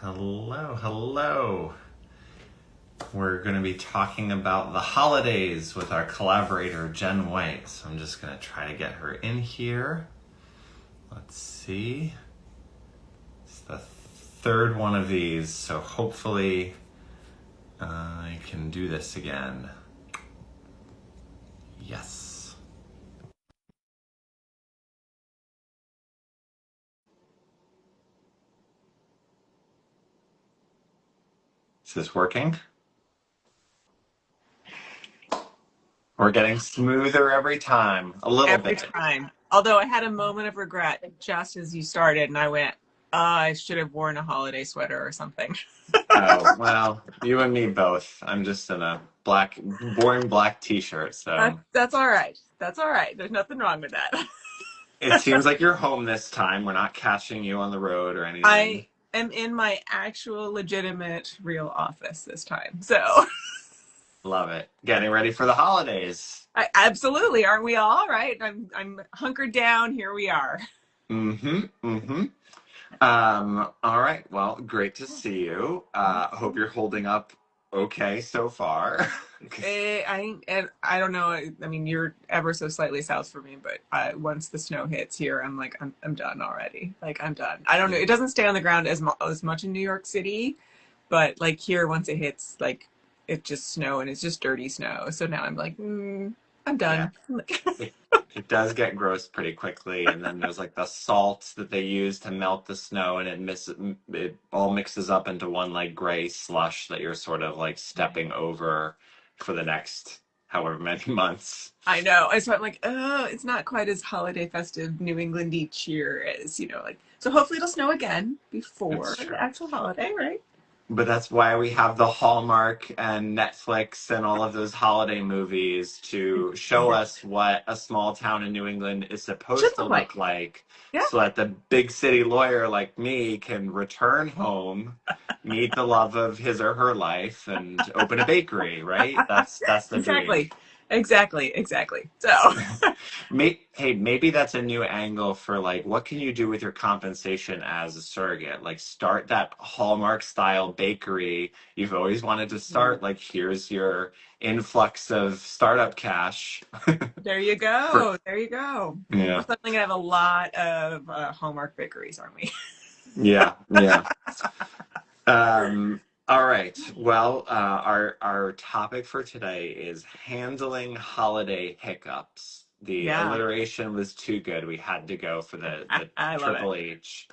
Hello, hello. We're going to be talking about the holidays with our collaborator, Jenn White. So I'm just going to try to get her in here. Let's see. It's the third one of these, so hopefully I can do this again. Yes. Is this working? We're getting smoother every time, a little Every bit. time. Although I had a moment of regret just as you started, and I went, I should have worn a holiday sweater or something. Oh, well, you and me both. I'm just in a boring black t-shirt, so. That's all right. That's all right. There's nothing wrong with that. It seems like you're home this time. We're not catching you on the road or anything. I am in my actual, legitimate, real office this time. So, Love it. Getting ready for the holidays. absolutely, aren't we all? Right? I'm hunkered down. Here we are. Mm-hmm. Mm-hmm. All right. Well, great to see you. Hope you're holding up okay so far. I don't know. I mean, you're ever so slightly south for me, but once the snow hits here, I'm done already. Like I'm done. I don't know. It doesn't stay on the ground as much in New York City, but like here, once it hits, like it just snow and it's just dirty snow. So now I'm like, I'm Yeah. done. It, it does get gross pretty quickly, and then there's like the salt that they use to melt the snow, and it all mixes up into one like gray slush that you're sort of like stepping over for the next however many months. I know. So I'm like, oh, it's not quite as holiday festive New Englandy cheer as like. So hopefully it'll snow again It's before the true. actual holiday, right? But that's why we have the Hallmark and Netflix and all of those holiday movies to show Exactly. us what a small town in New England is Should supposed to look look like. like, Yeah. so that the big city lawyer like me can return home, meet the love of his or her life, and open a bakery, right? That's the dream. Exactly. Exactly. So, Hey, maybe that's a new angle for like, what can you do with your compensation as a surrogate? Like, start that Hallmark style bakery you've always wanted to start. Like, here's your influx of startup cash. there you For, go. There you go. We're yeah, suddenly gonna have a lot of Hallmark bakeries, aren't we? yeah, yeah. All right. Well, our topic for today is handling holiday hiccups. The Yeah, alliteration was too good. We had to go for the I love it. triple H.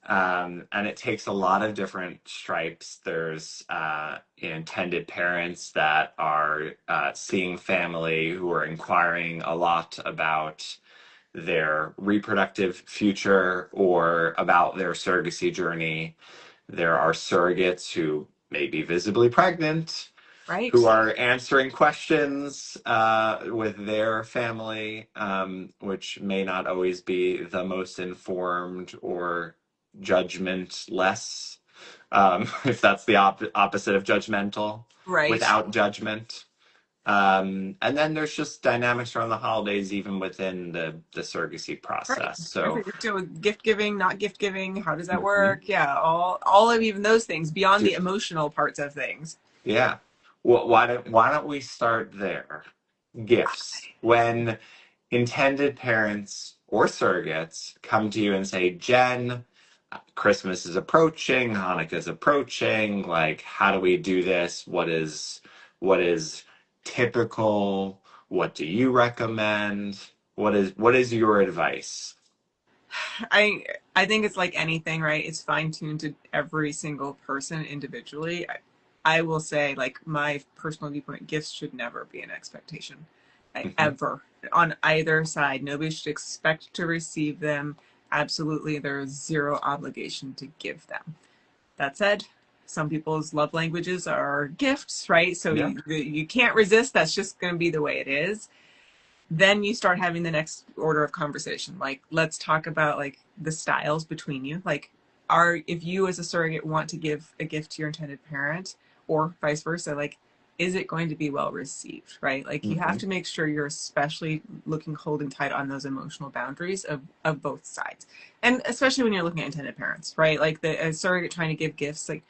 And it takes a lot of different stripes. There's intended parents that are seeing family who are inquiring a lot about their reproductive future or about their surrogacy journey. There are surrogates who may be visibly pregnant, Right. who are answering questions with their family, which may not always be the most informed or judgmentless, if that's the opposite of judgmental, Right. without judgment. And then there's just dynamics around the holidays, even within the surrogacy Right. process. So, Everything to do with gift giving, not gift giving. How does that mhm. work? Yeah, all of even those things beyond the emotional parts of things. Yeah. Well, why don't we start there? Gifts. When intended parents or surrogates come to you and say, Jen, Christmas is approaching, Hanukkah is approaching, like how do we do this? What is typical? What do you recommend? What is your advice? I I think it's like anything, right? It's fine tuned to every single person individually. I will say, like my personal viewpoint, gifts should never be an expectation, Hmm. ever on either side. Nobody should expect to receive them. Absolutely, there's zero obligation to give them. That said, some people's love languages are gifts, right? So Yeah. you can't resist. That's just going to be the way it is. Then you start having the next order of conversation. Like, let's talk about like the styles between you. Like, if you as a surrogate want to give a gift to your intended parent or vice versa, like is it going to be well received, right? Like you have Hmm. to make sure you're especially holding tight on those emotional boundaries of both sides. And especially when you're looking at intended parents, right? Like a surrogate trying to give gifts, like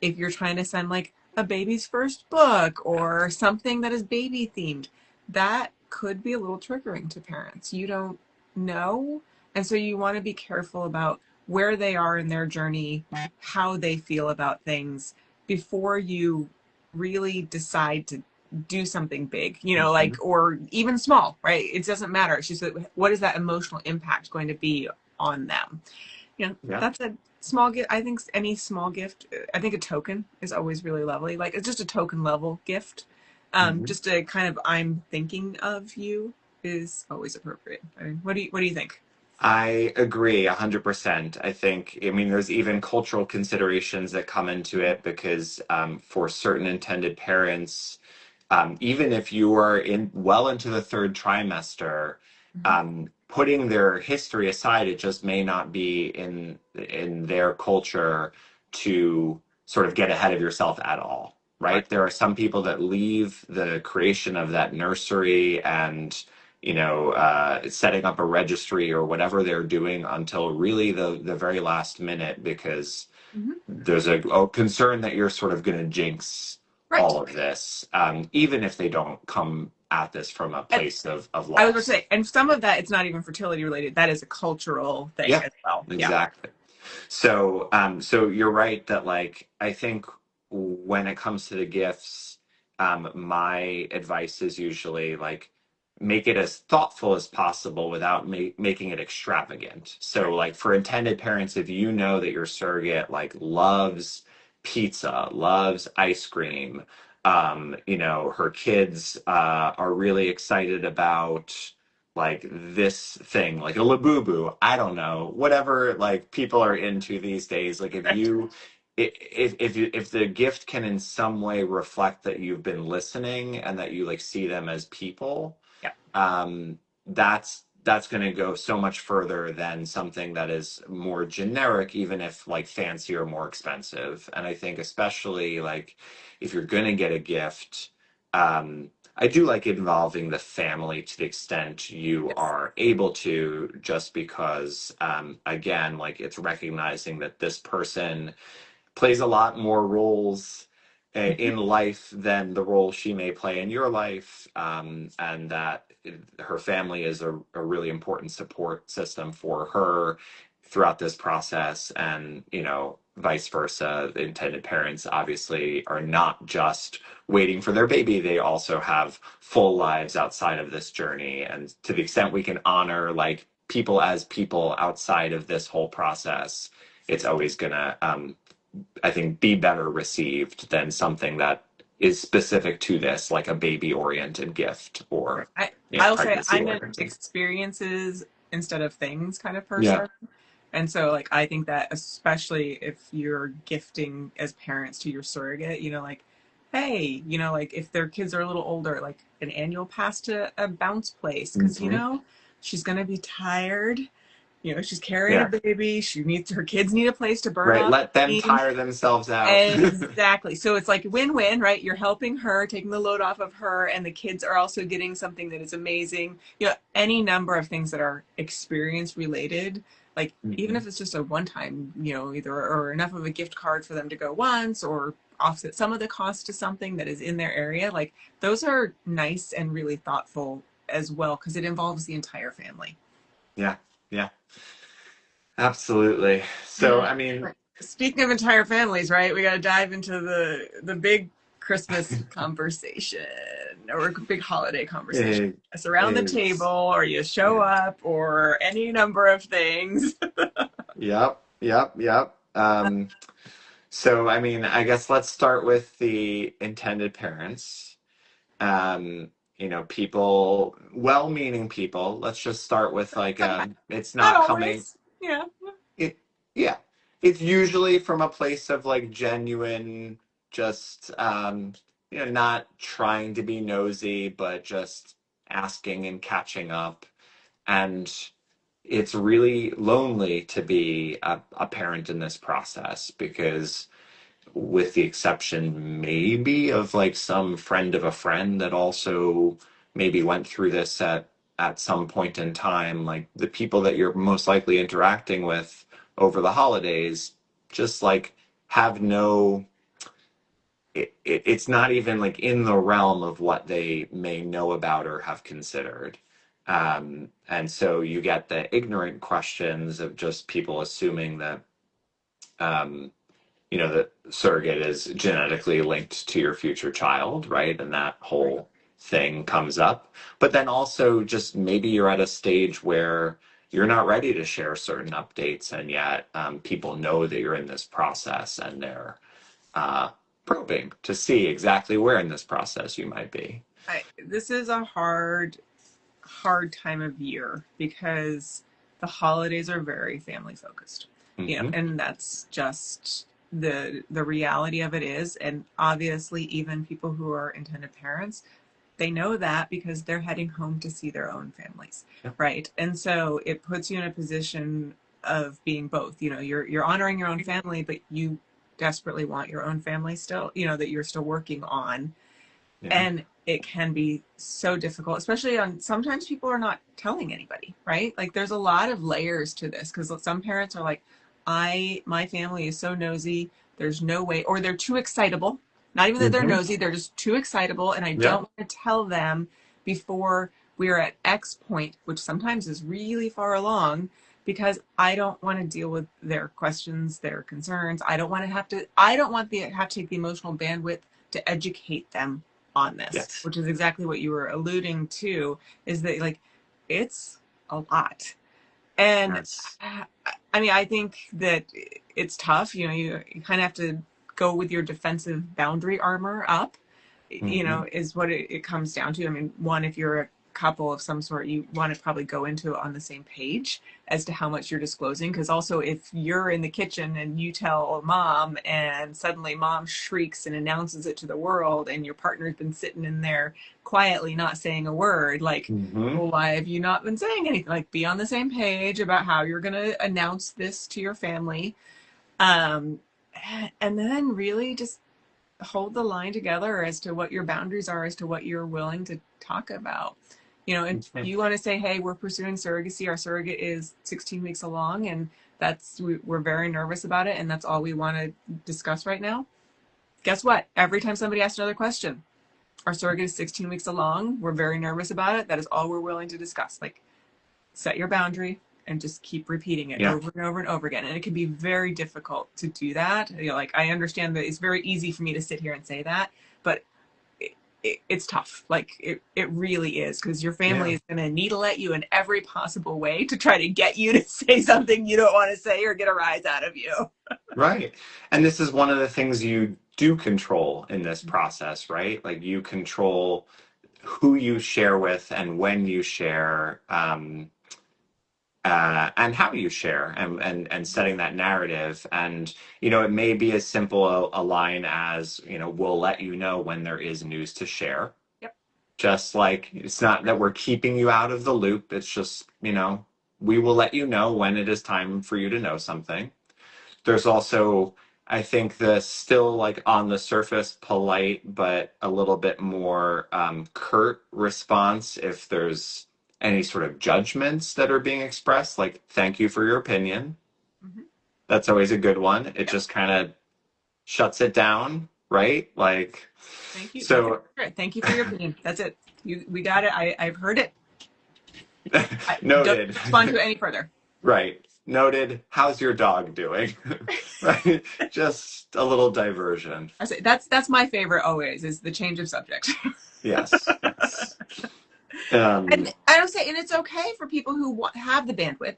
if you're trying to send like a baby's first book Yeah. or something that is baby themed, that could be a little triggering to parents. You don't know. And so you want to be careful about where they are in their journey, how they feel about things before you really decide to do something big, Hmm. like, or even small, right? It doesn't matter. It's just that what is that emotional impact going to be on them? Yeah. That's a small gift. I think any small gift, I think a token is always really lovely. Like it's just a token level gift. Hmm. Just a kind of I'm thinking of you is always appropriate. I mean, what do you think? I agree 100%. I mean, there's even cultural considerations that come into it because for certain intended parents, even if you are well into the third trimester, Mhm. putting their history aside, it just may not be in their culture to sort of get ahead of yourself at all, Right. right? There are some people that leave the creation of that nursery and setting up a registry or whatever they're doing until really the very last minute because Hmm. there's a concern that you're sort of going to jinx Right. all of this, even if they don't come at this from a And place of I was going to loss. say, and some of that, it's not even fertility related. That is a cultural thing Yeah, as well. Yeah. exactly. So you're right that like I think when it comes to the gifts, my advice is usually like make it as thoughtful as possible without making it extravagant. So Right. like for intended parents, if you know that your surrogate like loves pizza, loves ice cream, her kids are really excited about like this thing, like a labubu, I don't know, whatever like people are into these days. Like if Right. you if the gift can in some way reflect that you've been listening and that you like see them as people, Yeah. that's going to go so much further than something that is more generic, even if like fancy or more expensive. And I think especially like if you're going to get a gift, I do like involving the family to the extent you Yes. are able to, just because, again, like it's recognizing that this person plays a lot more roles Hmm. in life than the role she may play in your life, and that her family is a really important support system for her throughout this process, and vice versa. The intended parents obviously are not just waiting for their baby; they also have full lives outside of this journey, and to the extent we can honor like people as people outside of this whole process, it's always gonna I think, be better received than something that is specific to this, like a baby oriented gift or I'll say pregnancy I'm an oriented. experiences instead of things kind of Yeah. person. And so, like, I think that especially if you're gifting as parents to your surrogate, like, hey, like if their kids are a little older, like an annual pass to a bounce place, because, Hmm. she's going to be tired. She's carrying a Yeah. baby. Her kids need a place to burn Right. off Let them steam. tire themselves out. Exactly. So it's like win-win, right? You're helping her, taking the load off of her, and the kids are also getting something that is amazing. Any number of things that are experience related, like even Mhm. if it's just a one-time, either or enough of a gift card for them to go once or offset some of the cost to something that is in their area, like those are nice and really thoughtful as well because it involves the entire family. Yeah. Yeah. Absolutely. So, Mm. I mean, Right. Speaking of entire families, right? We got to dive into the big Christmas conversation or big holiday conversation. it It's around the table, is. or you show Yeah. up, or any number of things. Yep. Yep. Yep. So, I mean, I guess let's start with the intended parents. um People, well-meaning people, let's just start with like Sometimes, it's not not coming always. Yeah. it yeah, it's usually from a place of like genuine, just not trying to be nosy but just asking and catching up. And it's really lonely to be a parent in this process because with the exception maybe of like some friend of a friend that also maybe went through this at some point in time, like the people that you're most likely interacting with over the holidays just like have no it's not even like in the realm of what they may know about or have considered. And so you get the ignorant questions of just people assuming that um, that surrogate is genetically linked to your future child, right? And that Right. whole thing comes up. But then also just maybe you're at a stage where you're not ready to share certain updates, and yet people know that you're in this process and they're uh, probing to see exactly where in this process you might be. This is a hard time of year because the holidays are very family focused, Hmm. and that's just the reality of it is. And obviously, even people who are intended parents, they know that because they're heading home to see their own families, Yeah. right? And so it puts you in a position of being both. You're honoring your own family, but you desperately want your own family still, that you're still working on. Yeah. And it can be so difficult, especially on sometimes people are not telling anybody, right? Like there's a lot of layers to this because some parents are like, my family is so nosy, there's no way, or they're too excitable. Not even that they're Hmm. nosy, they're just too excitable, and I Yeah. don't want to tell them before we're at X point, which sometimes is really far along, because I don't want to deal with their questions, their concerns. I don't want to have to take the emotional bandwidth to educate them on this, Yes. which is exactly what you were alluding to, is that like it's a lot. And Yes. I mean, I think that it's tough. You kind of have to go with your defensive boundary armor up, Hmm. is what it comes down to. I mean, one, if you're a couple of some sort, you want to probably go into it on the same page as to how much you're disclosing. Because also, if you're in the kitchen and you tell mom, and suddenly mom shrieks and announces it to the world, and your partner's been sitting in there quietly not saying a word, like, Hmm. well, why have you not been saying anything? Like, be on the same page about how you're going to announce this to your family. Um, and then really just hold the line together as to what your boundaries are, as to what you're willing to talk about. If you want to say, hey, we're pursuing surrogacy, our surrogate is 16 weeks along, and we're very nervous about it, and that's all we want to discuss right now. Guess what? Every time somebody asks another question, our surrogate is 16 weeks along, we're very nervous about it, that is all we're willing to discuss. Like, set your boundary and just keep repeating it Yeah. over and over and over again. And it can be very difficult to do that. Like I understand that it's very easy for me to sit here and say that, but it's tough. Like it really is, because your family Yeah. is going to needle at you in every possible way to try to get you to say something you don't want to say or get a rise out of you. Right. And this is one of the things you do control in this process, right? Like you control who you share with and when you share, and how you share, and setting that narrative. And, it may be as simple a line as, we'll let you know when there is news to share. Yep. Just like it's not that we're keeping you out of the loop. It's just, we will let you know when it is time for you to know something. There's also, I think, the still like on the surface polite but a little bit more curt response if there's any sort of judgments that are being expressed, like thank you for your opinion. Mm-hmm. That's always a good one. It Yep. just kind of shuts it down, right? Like, Thank you. That's so it. Thank you for your opinion. That's it. We got it. I've heard it. Don't noted. respond to it any further. Right. Noted. How's your dog doing? Right. Just a little diversion. I say that's my favorite always, is the change of subject. Yes. Yes. And I don't say, and it's okay for people who have the bandwidth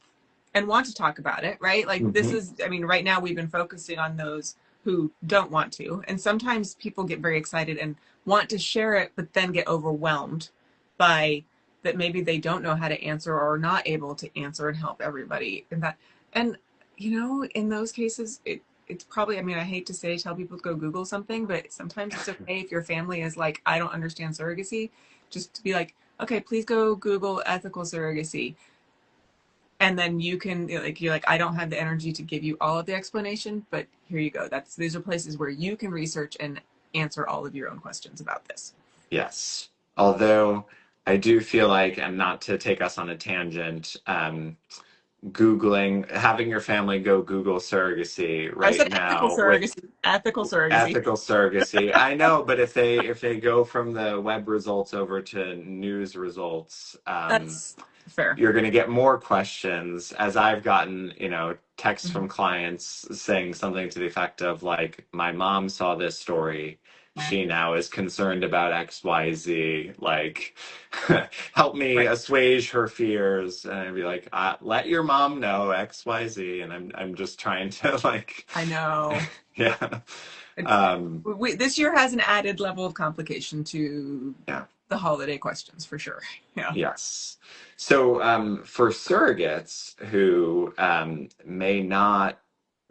and want to talk about it, right? Like this Mhm. is, I mean, right now we've been focusing on those who don't want to, and sometimes people get very excited and want to share it, but then get overwhelmed by that maybe they don't know how to answer or are not able to answer and help everybody and that. And in those cases, it's probably, I mean, I hate to say tell people to go Google something, but sometimes it's okay if your family is like, I don't understand surrogacy, just to be like, okay, please go Google ethical surrogacy And then you can like, you're like, I don't have the energy to give you all of the explanation, but here you go. These are places where you can research and answer all of your own questions about this. Yes. Although I do feel like, and not to take us on a tangent, Googling, having your family go Google surrogacy I right said ethical now with surrogacy. Ethical surrogacy. ethical surrogacy. I know, but if they go from the web results over to news results, That's fair. you're going to get more questions, as I've gotten, texts Mhm. from clients saying something to the effect of like, my mom saw this story. She now is concerned about XYZ. Like, help me Right. assuage her fears. And I'd be like, let your mom know XYZ. And I'm just trying to like, I know. yeah. It's Um, this year has an added level of complication to yeah. the holiday questions for sure. Yeah. Yes. So for surrogates who may not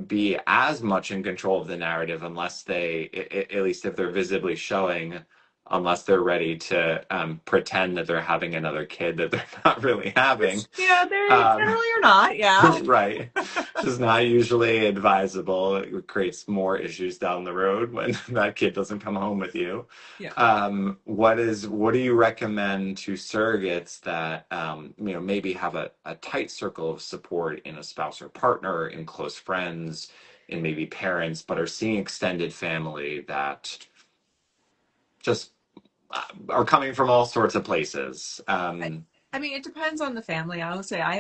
be as much in control of the narrative unless at least if they're visibly showing, unless they're ready to pretend that they're having another kid that they're not really having. Which, yeah, they Um, generally are not. Yeah. right. Which is not usually advisable. It creates more issues down the road when that kid doesn't come home with you. Yeah. What do you recommend to surrogates that maybe have a tight circle of support in a spouse or partner, in close friends, in maybe parents, but are seeing extended family that just are coming from all sorts of places? I, I mean, it depends on the family. I will say I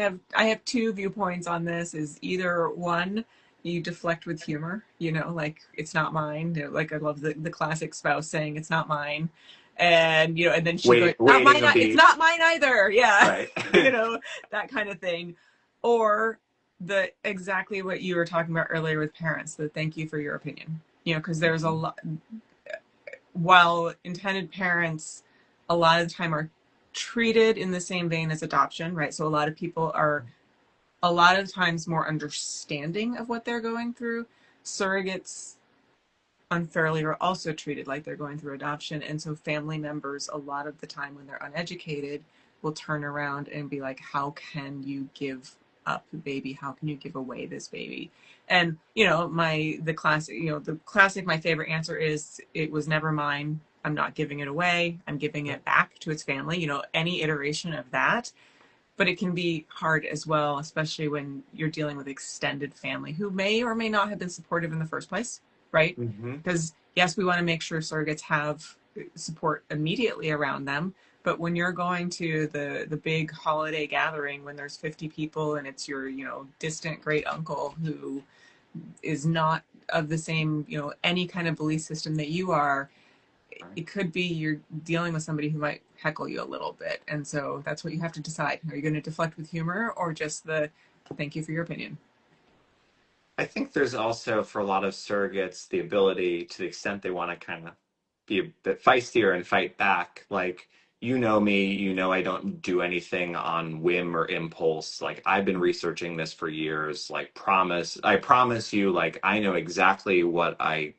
have two viewpoints on this. Is either one, you deflect with humor, like it's not mine. Like I love the classic spouse saying it's not mine, and and then she goes, not mine. Waiting a It's beat, not mine either. Yeah, right? that kind of thing, or the exactly what you were talking about earlier with parents. The thank you for your opinion. Because there's a lot. While intended parents a lot of the time are treated in the same vein as adoption, right? So a lot of people are a lot of times more understanding of what they're going through. Surrogates unfairly are also treated like they're going through adoption. And so family members, a lot of the time when they're uneducated, will turn around and be like, how can you give up the baby? How can you give away this baby? And the classic my favorite answer is, it was never mine. I'm not giving it away. I'm giving it back to its family. Any iteration of that. But it can be hard as well, especially when you're dealing with extended family who may or may not have been supportive in the first place, right? Mm-hmm. Because yes, we want to make sure surrogates have support immediately around them. But when you're going to the big holiday gathering, when there's 50 people and it's your distant great uncle who is not of the same any kind of belief system that you are, it could be you're dealing with somebody who might heckle you a little bit. And so that's what you have to decide. Are you going to deflect with humor or just the thank you for your opinion? I think there's also, for a lot of surrogates, the ability, to the extent they want to kind of be a bit feistier and fight back. Like, me, I don't do anything on whim or impulse. Like, I've been researching this for years. Like, I promise you, like, I know exactly what I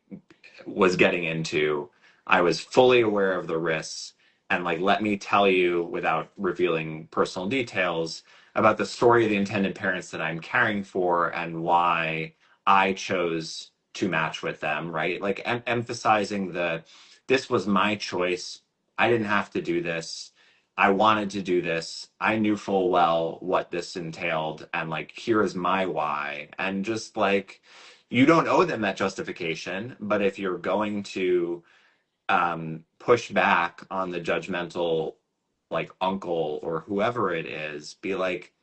was getting into. I was fully aware of the risks. And like, let me tell you, without revealing personal details, about the story of the intended parents that I'm caring for and why I chose to match with them, right? Like emphasizing this was my choice. I didn't have to do this. I wanted to do this. I knew full well what this entailed. And like, here is my why. And just like, you don't owe them that justification, but if you're going to push back on the judgmental, like uncle or whoever it is, be like,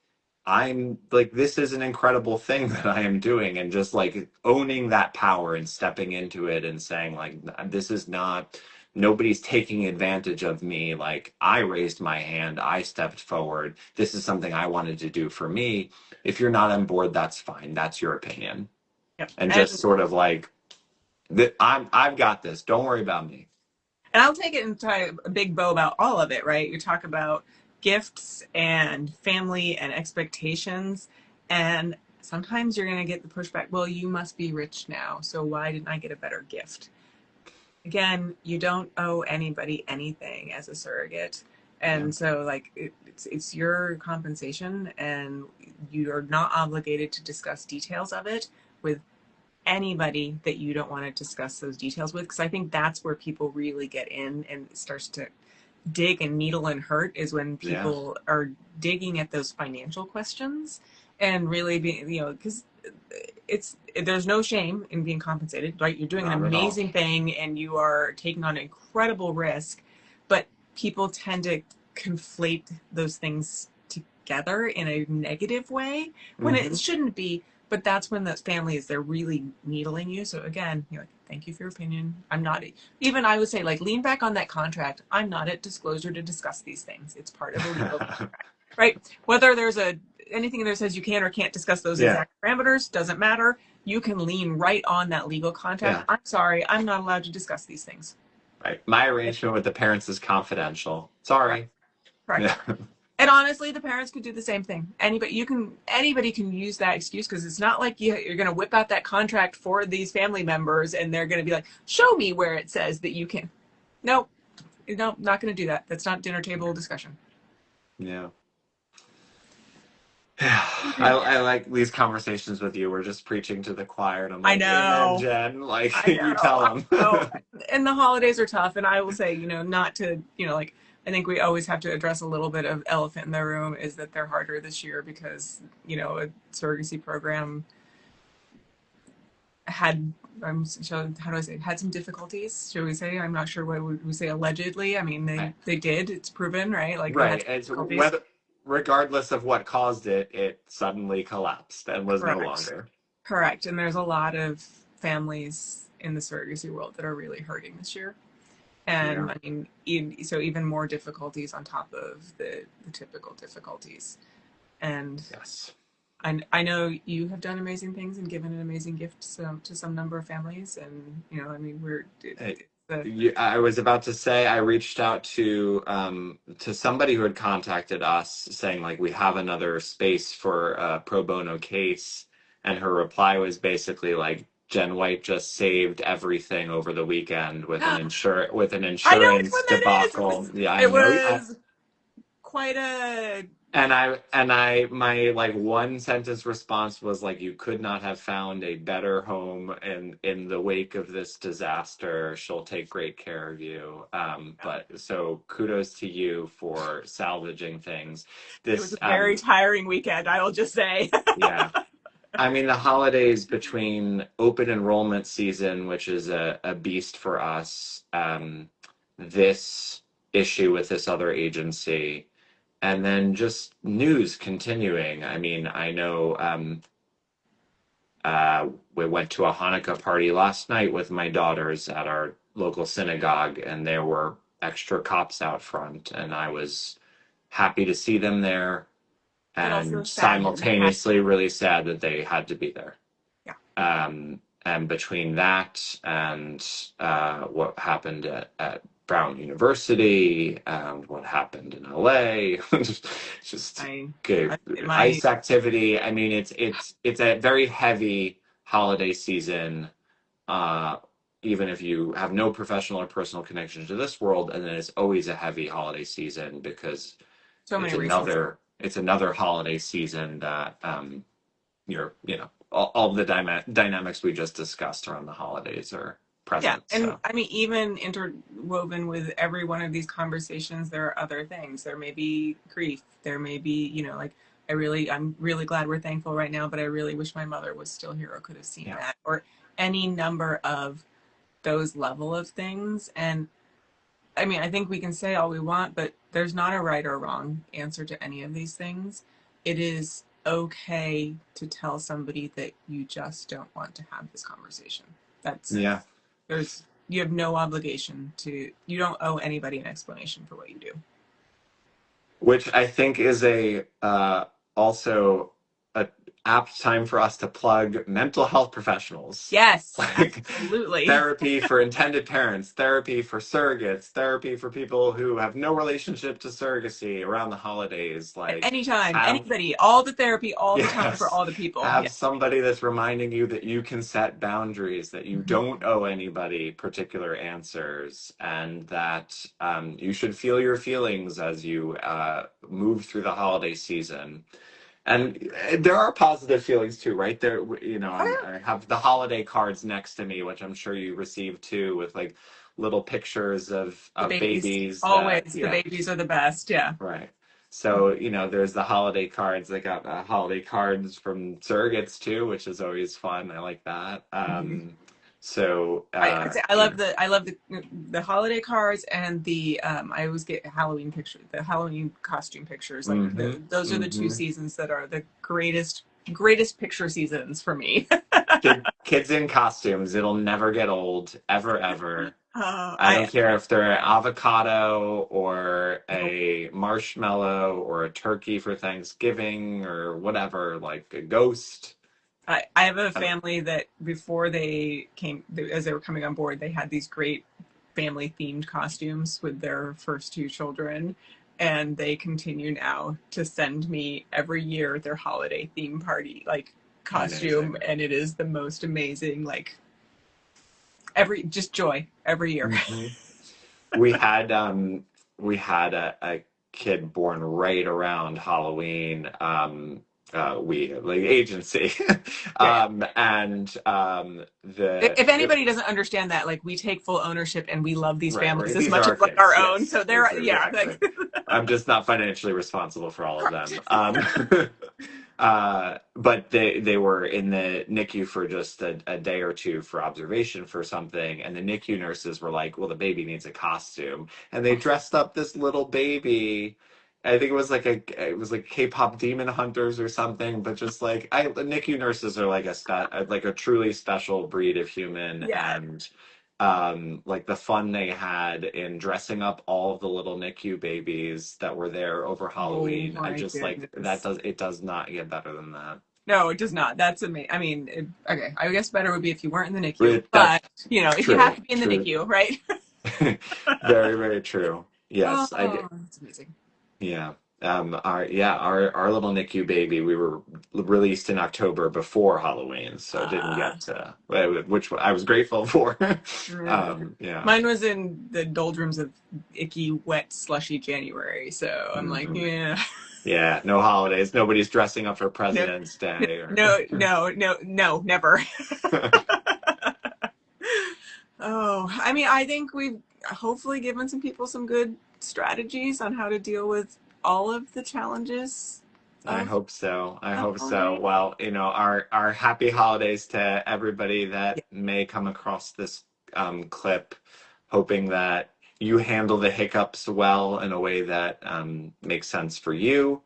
I'm like, this is an incredible thing that I am doing, and just like owning that power and stepping into it and saying, like, this is not, nobody's taking advantage of me. Like, I raised my hand, I stepped forward. This is something I wanted to do for me. If you're not on board, that's fine. That's your opinion. Yep. And And just sort of like, I've got this. Don't worry about me. and I'll take it and tie a big bow about all of it, right? You talk about gifts and family and expectations, and sometimes you're going to get the pushback, well, you must be rich now, so why didn't I get a better gift? Again, you don't owe anybody anything as a surrogate. Yeah. And so like it's your compensation, and you are not obligated to discuss details of it with anybody that you don't want to discuss those details with, because I think that's where people really get in and it starts to dig and needle and hurt, is when Yeah. people are digging at those financial questions and really being, because there's no shame in being compensated, right? You're doing an Not at all. amazing thing and you are taking on incredible risk, but people tend to conflate those things together in a negative way when it Hmm. shouldn't be. But that's when those families, they're really needling you. So again, you're like, thank you for your opinion. I'm not, even I would say, like, lean back on that contract. I'm not at disclosure to discuss these things. It's part of a legal contract, right? Whether there's anything in there says you can or can't discuss those Yeah. exact parameters, doesn't matter. You can lean right on that legal contract. Yeah. I'm sorry, I'm not allowed to discuss these things. Right. My arrangement with the parents is confidential. Correct. Sorry. Correct. Yeah. And honestly, the parents could do the same thing. Anybody can use that excuse, because it's not like you're going to whip out that contract for these family members and they're going to be like, "Show me where it says that you can." Nope, nope, not going to do that. That's not dinner table discussion. Yeah. I like these conversations with you. We're just preaching to the choir, and I'm I like, Amen, know. Jen. Like, I you know. tell I them. know. And the holidays are tough. And I will say, not to, like, I think we always have to address a little bit of elephant in the room, is that they're harder this year because, a surrogacy program had, how do I say, had some difficulties, should we say? I'm not sure what we say, allegedly. I mean, they did. It's proven, right? Like, they had Right. some It's difficulties. whether, regardless of what caused it, it suddenly collapsed and was no Correct. longer. Correct. And there's a lot of families in the surrogacy world that are really hurting this year. Yeah. And I mean, so even more difficulties on top of the typical difficulties. And Yes. I know you have done amazing things and given an amazing gift to some number of families. And, I mean, I was about to say I reached out to somebody who had contacted us saying like we have another space for a pro bono case, and her reply was basically like Jen White just saved everything over the weekend with an I know which insurance one that is. debacle. Yeah, I It know. was quite a, And I my like one sentence response was like you could not have found a better home in the wake of this disaster. She'll take great care of you. But so kudos to you for salvaging things. it was This a very tiring weekend, I will just say. Yeah. I mean, the holidays between open enrollment season, which is a beast for us, this issue with this other agency, and then just news continuing. I mean, I know we went to a Hanukkah party last night with my daughters at our local synagogue, and there were extra cops out front, and I was happy to see them there, But also and sad that they had, simultaneously really sad that they had to be there. yeah. And between that and what happened at Brown University and what happened in LA, just I, good my ice activity. I mean, it's a very heavy holiday season. Uh, Even if you have no professional or personal connection to this world, and then it's always a heavy holiday season because so many reasons. it's another holiday season that all the dynamics we just discussed around the holidays are Yeah, present. and So I mean, even interwoven with every one of these conversations, there are other things. There may be grief. There may be, like, I'm really glad we're thankful right now, but I really wish my mother was still here or could have seen yeah, that, or any number of those level of things. And I mean, I think we can say all we want, but there's not a right or wrong answer to any of these things. It is okay to tell somebody that you just don't want to have this conversation. That's yeah. you have no obligation to, you don't owe anybody an explanation for what you do. Which I think is a also a apt time for us to plug mental health professionals. Yes, Like absolutely. therapy for intended parents, therapy for surrogates, therapy for people who have no relationship to surrogacy around the holidays. At Like any time, have anybody, all the therapy, all the time for yes, all the people. Yeah. have somebody that's reminding you that you can set boundaries, that you Mhm. don't owe anybody particular answers, and that you should feel your feelings as you move through the holiday season. And there are positive feelings too, right? There, Oh, I have the holiday cards next to me, which I'm sure you received too, with like little pictures the of babies, babies that, always the yeah, babies are the best. Yeah. right. So, there's the holiday cards. They got holiday cards from surrogates too, which is always fun. I like that. Mhm. So, I'd say I love the holiday cards and the I always get the Halloween costume pictures. Like mm-hmm, those are the two mm-hmm. seasons that are the greatest picture seasons for me. Kids in costumes. It'll never get old, ever, ever. I I don't care if they're an avocado or Nope. a marshmallow or a turkey for Thanksgiving or whatever, like a ghost. I have a I don't- family that before they came, as they were coming on board, they had these great family themed costumes with their first two children. And they continue now to send me every year their holiday theme party, like costume. Amazing. And it is the most amazing, like just joy every year. Hmm. We had a kid born right around Halloween. We like agency, Yeah, yeah. and the If it anybody doesn't understand that, like we take full ownership and we love these right, families right. as These are much our as like kids. our own. So Yes, they're, yeah, exactly. like I'm just not financially responsible for all of them. But they were in the NICU for just a day or two for observation for something, and the NICU nurses were like, "Well, the baby needs a costume," and they dressed up this little baby. I think it was like K-pop Demon Hunters or something, but just like the NICU nurses are like like a truly special breed of human, yeah. and like the fun they had in dressing up all of the little NICU babies that were there over Oh Halloween. I my just like goodness. it does not get better than that. No, it does not. That's amazing. I mean, okay. I guess better would be if you weren't in the NICU, That's but if you have true, to be in the true. NICU, right? Very, very true. Yes, I Oh, did. that's amazing. Yeah. Our little NICU baby, we were released in October before Halloween, so didn't Uh, get to, which I was grateful for. yeah. Yeah. Mine was in the doldrums of icky, wet, slushy January, so I'm like, Hmm. yeah, Yeah, no holidays. Nobody's dressing up for no, President's Day or no, no, no, no, never. Oh, I mean, I think we've hopefully given some people some good strategies on how to deal with all of the challenges I of hope so. I the hope so. holiday. Well, our happy holidays to everybody Yeah. that may come across this clip, hoping that you handle the hiccups well in a way that makes sense for you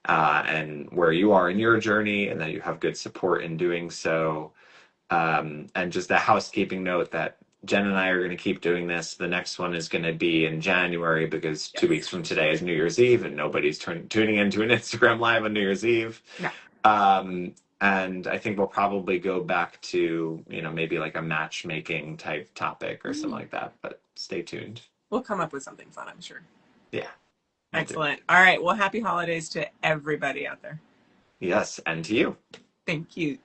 and where you are in your journey, and that you have good support in doing so. And just a housekeeping note that Jen and I are going to keep doing this. The next one is going to be in January because 2 weeks Yes. from today is New Year's Eve and nobody's tuning into an Instagram live on New Year's Eve. No. And I think we'll probably go back to, maybe like a matchmaking type topic or something Mm. like that. But stay tuned. We'll come up with something fun, I'm sure. Yeah, we'll do. Excellent. All right. Well, happy holidays to everybody out there. Yes, and to you. Thank you.